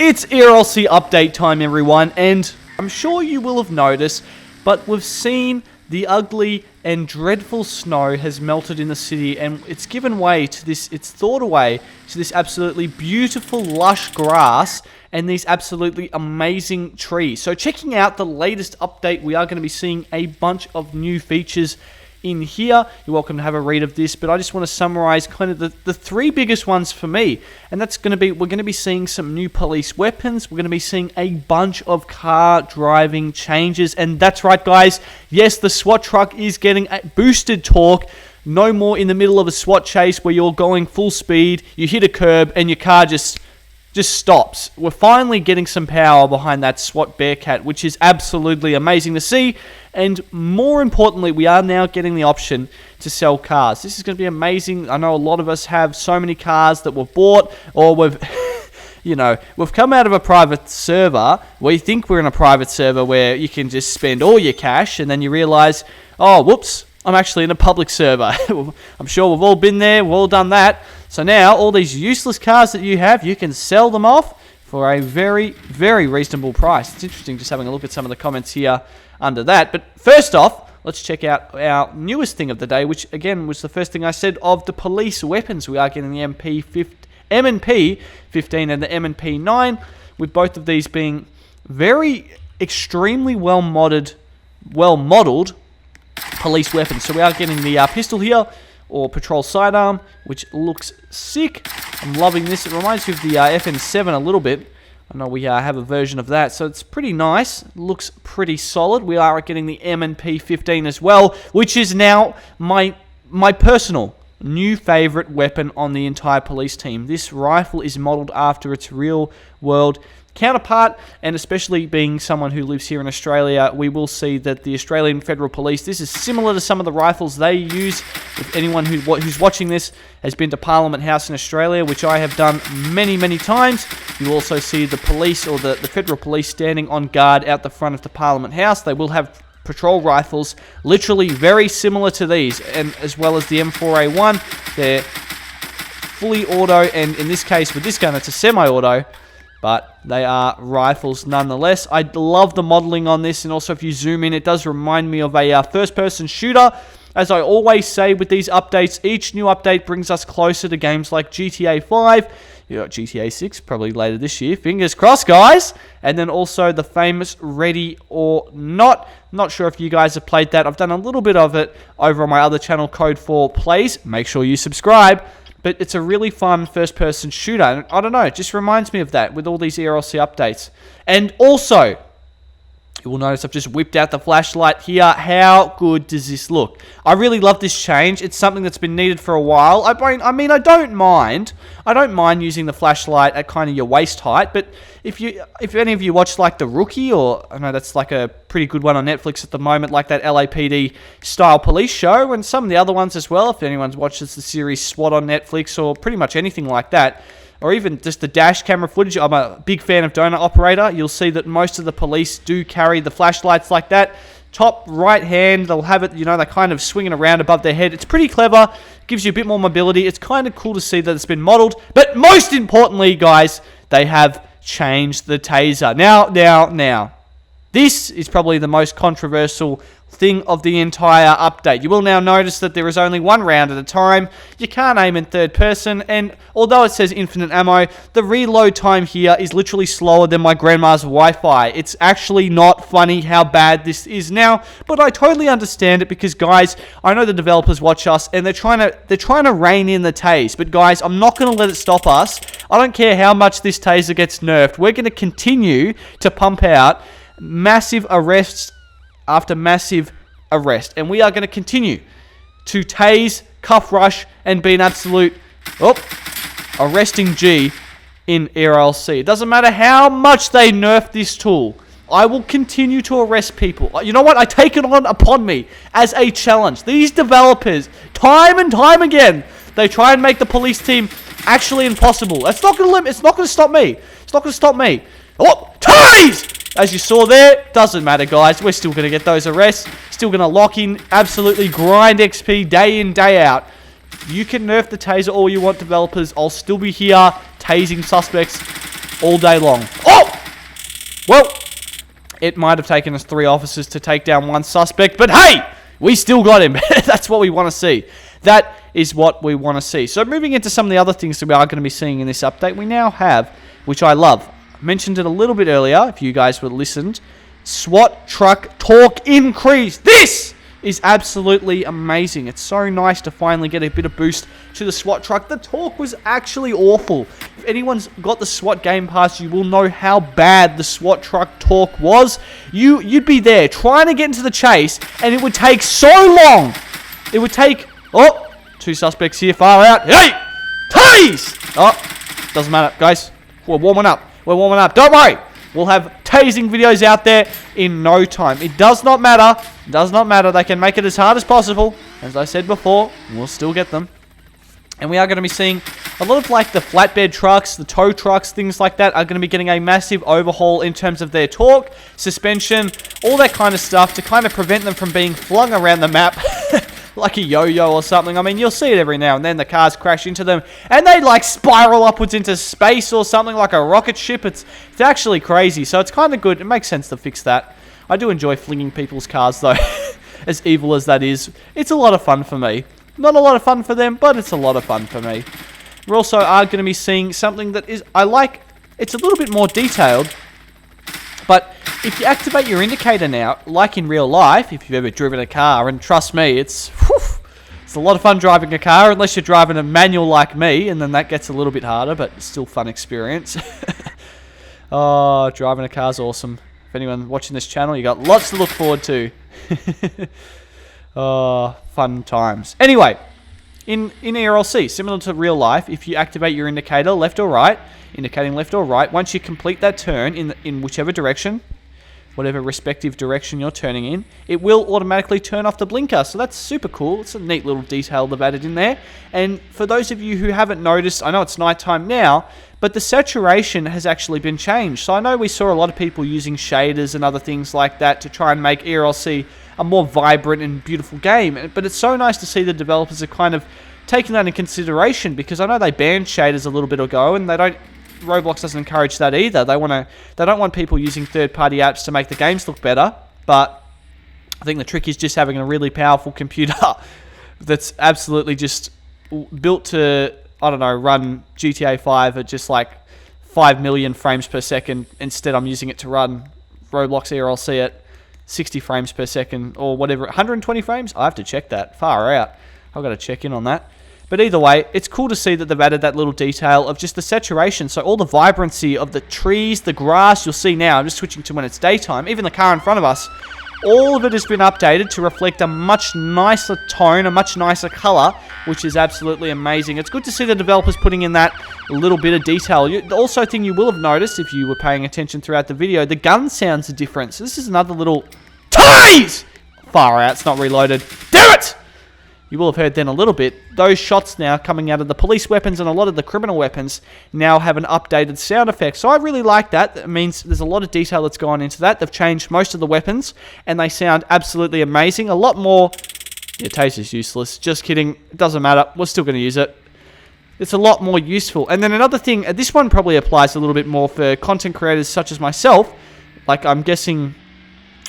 It's ERLC update time, everyone, and I'm sure you will have noticed, but we've seen the ugly and dreadful snow has melted in the city, and it's given way to this, it's thawed away to this absolutely beautiful, lush grass and these absolutely amazing trees. So checking out the latest update, we are going to be seeing a bunch of new features in here. You're welcome to have a read of this, but I just want to summarize kind of the three biggest ones for me, and that's going to be, we're going to be seeing some new police weapons, we're going to be seeing a bunch of car driving changes, and that's right guys, yes, the SWAT truck is getting a boosted torque. No more in the middle of a SWAT chase where you're going full speed, you hit a curb and your car just stops. We're finally getting some power behind that SWAT Bearcat, which is absolutely amazing to see. And more importantly, we are now getting the option to sell cars. This is going to be amazing. I know a lot of us have so many cars that we've bought, or we've we've come out of a private server. We think we're in a private server where you can just spend all your cash, and then you realize, oh, whoops, I'm actually in a public server. I'm sure we've all been there, we've all done that. So now, all these useless cars that you have, you can sell them off for a very, very reasonable price. It's interesting just having a look at some of the comments here under that. But first off, let's check out our newest thing of the day, which again was the first thing I said of the police weapons. We are getting the M&P 15 and the M&P 9, with both of these being very extremely well modeled police weapons. So we are getting the pistol here, or patrol sidearm, which looks sick. I'm loving this. It reminds me of the FN7 a little bit. I know we have a version of that, so it's pretty nice. Looks pretty solid. We are getting the M&P 15 as well, which is now my personal new favorite weapon on the entire police team. This rifle is modeled after its real world counterpart, and especially being someone who lives here in Australia, we will see that the Australian Federal Police, this is similar to some of the rifles they use. If anyone who's watching this has been to Parliament House in Australia, which I have done many times, you also see the police, or the Federal Police, standing on guard out the front of the Parliament House. They will have patrol rifles literally very similar to these, and as well as the M4A1. They're fully auto, and in this case with this gun it's a semi-auto, but they are rifles nonetheless. I love the modeling on this, and also if you zoom in, it does remind me of a first-person shooter. As I always say with these updates, each new update brings us closer to games like GTA 5, you got GTA 6 probably later this year, fingers crossed guys, and then also the famous Ready or Not. Not sure if you guys have played that. I've done a little bit of it over on my other channel, Code 4 Plays. Make sure you subscribe. But it's a really fun first-person shooter. And I don't know, it just reminds me of that with all these ERLC updates. And also, you will notice I've just whipped out the flashlight here. How good does this look? I really love this change. It's something that's been needed for a while. I mean, I don't mind using the flashlight at kind of your waist height, but if any of you watch like The Rookie, or I know that's like a pretty good one on Netflix at the moment, like that LAPD style police show, and some of the other ones as well, if anyone watches the series SWAT on Netflix, or pretty much anything like that, or even just the dash camera footage. I'm a big fan of Donut Operator. You'll see that most of the police do carry the flashlights like that. Top right hand, they'll have it, they're kind of swinging around above their head. It's pretty clever, gives you a bit more mobility. It's kind of cool to see that it's been modeled. But most importantly, guys, they have changed the taser. Now, this is probably the most controversial thing of the entire update. You will now notice that there is only one round at a time. You can't aim in third person, and although it says infinite ammo, the reload time here is literally slower than my grandma's Wi-Fi. It's actually not funny how bad this is now, but I totally understand it because, guys, I know the developers watch us and they're trying to rein in the tase. But guys, I'm not going to let it stop us. I don't care how much this taser gets nerfed. We're going to continue to pump out massive arrests after massive arrest, and we are going to continue to tase, cuff rush, and be an absolute arresting G in ERLC. It doesn't matter how much they nerf this tool, I will continue to arrest people. You know what? I take it upon me as a challenge. These developers, time and time again, they try and make the police team actually impossible. It's not going to stop me. It's not going to stop me. Oh, tase! As you saw there, doesn't matter, guys. We're still going to get those arrests. Still going to lock in, absolutely grind XP day in, day out. You can nerf the taser all you want, developers. I'll still be here tasing suspects all day long. Oh! Well, it might have taken us 3 officers to take down 1 suspect, but hey! We still got him. That's what we want to see. That is what we want to see. So moving into some of the other things that we are going to be seeing in this update, we now have, which I love, I mentioned it a little bit earlier, if you guys would have listened, SWAT truck torque increase. This is absolutely amazing. It's so nice to finally get a bit of boost to the SWAT truck. The torque was actually awful. If anyone's got the SWAT Game Pass, you will know how bad the SWAT truck torque was. You'd be there trying to get into the chase, and it would take so long. It would take... Oh, 2 suspects here, far out. Hey! Tase! Oh, doesn't matter, guys. We're warming up. We're warming up. Don't worry. We'll have tasing videos out there in no time. It does not matter. It does not matter. They can make it as hard as possible. As I said before, we'll still get them. And we are going to be seeing a lot of like the flatbed trucks, the tow trucks, things like that are going to be getting a massive overhaul in terms of their torque, suspension, all that kind of stuff to kind of prevent them from being flung around the map like a yo-yo or something. I mean, you'll see it every now and then. The cars crash into them and they like spiral upwards into space or something like a rocket ship. It's actually crazy. So it's kind of good. It makes sense to fix that. I do enjoy flinging people's cars though, as evil as that is. It's a lot of fun for me. Not a lot of fun for them, but it's a lot of fun for me. We also are going to be seeing something that is, I like, it's a little bit more detailed, but if you activate your indicator now, like in real life, if you've ever driven a car, and trust me, it's a lot of fun driving a car, unless you're driving a manual like me, and then that gets a little bit harder, but it's still fun experience. Oh, driving a car's awesome. If anyone watching this channel, you got lots to look forward to. Oh, fun times. Anyway, in ERLC, similar to real life, if you activate your indicator left or right, indicating left or right, once you complete that turn in whichever direction, whatever respective direction you're turning in, it will automatically turn off the blinker. So that's super cool. It's a neat little detail they've added in there. And for those of you who haven't noticed, I know it's nighttime now, but the saturation has actually been changed. So I know we saw a lot of people using shaders and other things like that to try and make ERLC a more vibrant and beautiful game. But it's so nice to see the developers are kind of taking that in consideration, because I know they banned shaders a little bit ago, and Roblox doesn't encourage that either. They don't want people using third-party apps to make the games look better. But I think the trick is just having a really powerful computer that's absolutely just built to, I don't know, run GTA 5 at just like 5 million frames per second. Instead, I'm using it to run Roblox ERLC at 60 frames per second or whatever. 120 frames? I have to check that. Far out. I've got to check in on that. But either way, it's cool to see that they've added that little detail of just the saturation. So all the vibrancy of the trees, the grass, you'll see now. I'm just switching to when it's daytime. Even the car in front of us, all of it has been updated to reflect a much nicer tone, a much nicer color, which is absolutely amazing. It's good to see the developers putting in that little bit of detail. The also thing you will have noticed, if you were paying attention throughout the video, the gun sounds are different. So this is another little... Tase! Far out, it's not reloaded. Damn it! You will have heard then a little bit. Those shots now coming out of the police weapons and a lot of the criminal weapons now have an updated sound effect. So I really like that. That means there's a lot of detail that's gone into that. They've changed most of the weapons and they sound absolutely amazing. A lot more... Yeah, Taser's useless. Just kidding. It doesn't matter. We're still going to use it. It's a lot more useful. And then another thing, this one probably applies a little bit more for content creators such as myself. Like I'm guessing...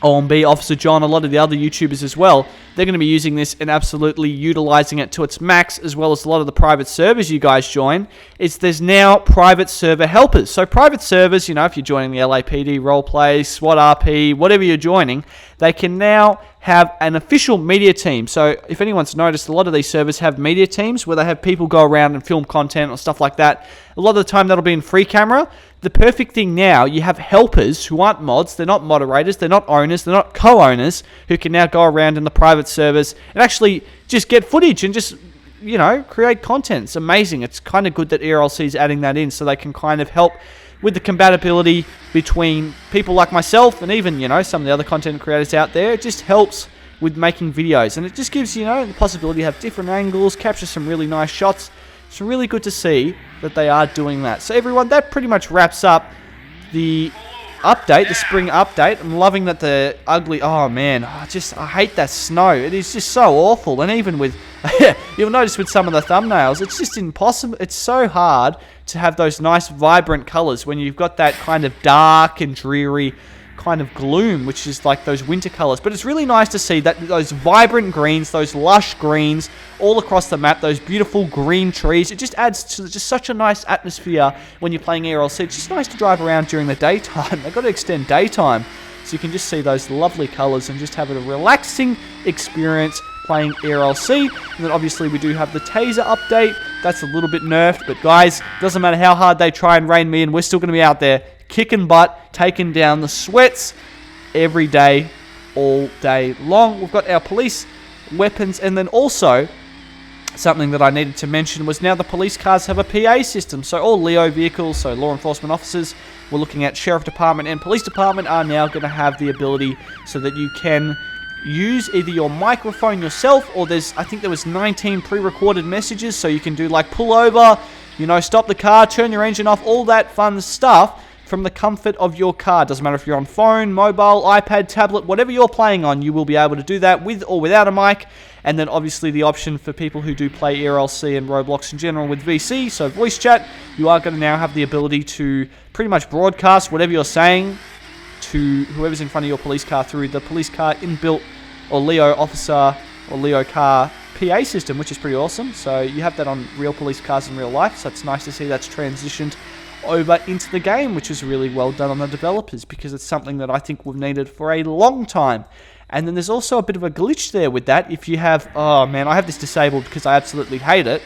OMB, Officer John, a lot of the other YouTubers as well, they're going to be using this and absolutely utilizing it to its max, as well as a lot of the private servers you guys join. There's now private server helpers. So private servers, you know, if you're joining the LAPD, roleplay, SWAT RP, whatever you're joining, they can now have an official media team. So if anyone's noticed, a lot of these servers have media teams where they have people go around and film content or stuff like that. A lot of the time that'll be in free camera. The perfect thing now, you have helpers who aren't mods, they're not moderators, they're not owners, they're not co-owners, who can now go around in the private servers and actually just get footage and just, you know, create content. It's amazing. It's kind of good that ERLC is adding that in so they can kind of help with the compatibility between people like myself and even, you know, some of the other content creators out there. It just helps with making videos, and it just gives, you know, the possibility to have different angles, capture some really nice shots. It's really good to see that they are doing that. So everyone, that pretty much wraps up the update, the spring update. I'm loving that the ugly... Oh, man. I hate that snow. It is just so awful. And even with... You'll notice with some of the thumbnails, it's just impossible. It's so hard to have those nice, vibrant colors when you've got that kind of dark and dreary kind of gloom, which is like those winter colors. But it's really nice to see that those vibrant greens, those lush greens all across the map, those beautiful green trees. It just adds to just such a nice atmosphere when you're playing ERLC. It's just nice to drive around during the daytime. They've got to extend daytime so you can just see those lovely colors and just have a relaxing experience playing ERLC. And then obviously we do have the Taser update. That's a little bit nerfed, but guys, doesn't matter how hard they try and rein me in, we're still going to be out there kicking butt, taking down the sweats every day, all day long. We've got our police weapons, and then also something that I needed to mention was now the police cars have a PA system. So all Leo vehicles, so law enforcement officers, we're looking at sheriff department and police department, are now going to have the ability so that you can use either your microphone yourself, or I think there was 19 pre-recorded messages, so you can do like pull over, you know, stop the car, turn your engine off, all that fun stuff from the comfort of your car. Doesn't matter if you're on phone, mobile, iPad, tablet, whatever you're playing on, you will be able to do that with or without a mic. And then obviously the option for people who do play ERLC and Roblox in general with VC, so voice chat, you are going to now have the ability to pretty much broadcast whatever you're saying to whoever's in front of your police car through the police car inbuilt or Leo officer or Leo car PA system, which is pretty awesome. So you have that on real police cars in real life, so it's nice to see that's transitioned over into the game, which is really well done on the developers, because it's something that I think we've needed for a long time. And then there's also a bit of a glitch there with that. If you have, oh man, I have this disabled because I absolutely hate it,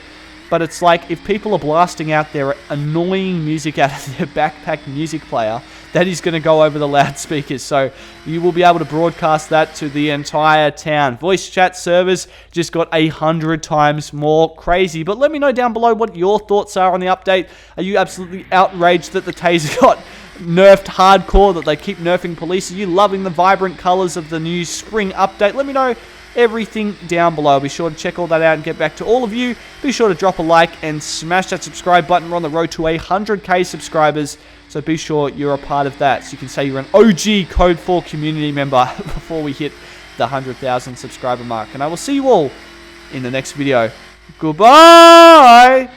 but it's like if people are blasting out their annoying music out of their backpack music player, that is going to go over the loudspeakers. So you will be able to broadcast that to the entire town. Voice chat servers just got 100 times more crazy. But let me know down below what your thoughts are on the update. Are you absolutely outraged that the Taser got nerfed hardcore, that they keep nerfing police? Are you loving the vibrant colors of the new spring update? Let me know everything down below. I'll be sure to check all that out and get back to all of you. Be sure to drop a like and smash that subscribe button. We're on the road to 100k subscribers, so be sure you're a part of that, so you can say you're an OG Code 4 community member before we hit the 100,000 subscriber mark. And I will see you all in the next video. Goodbye!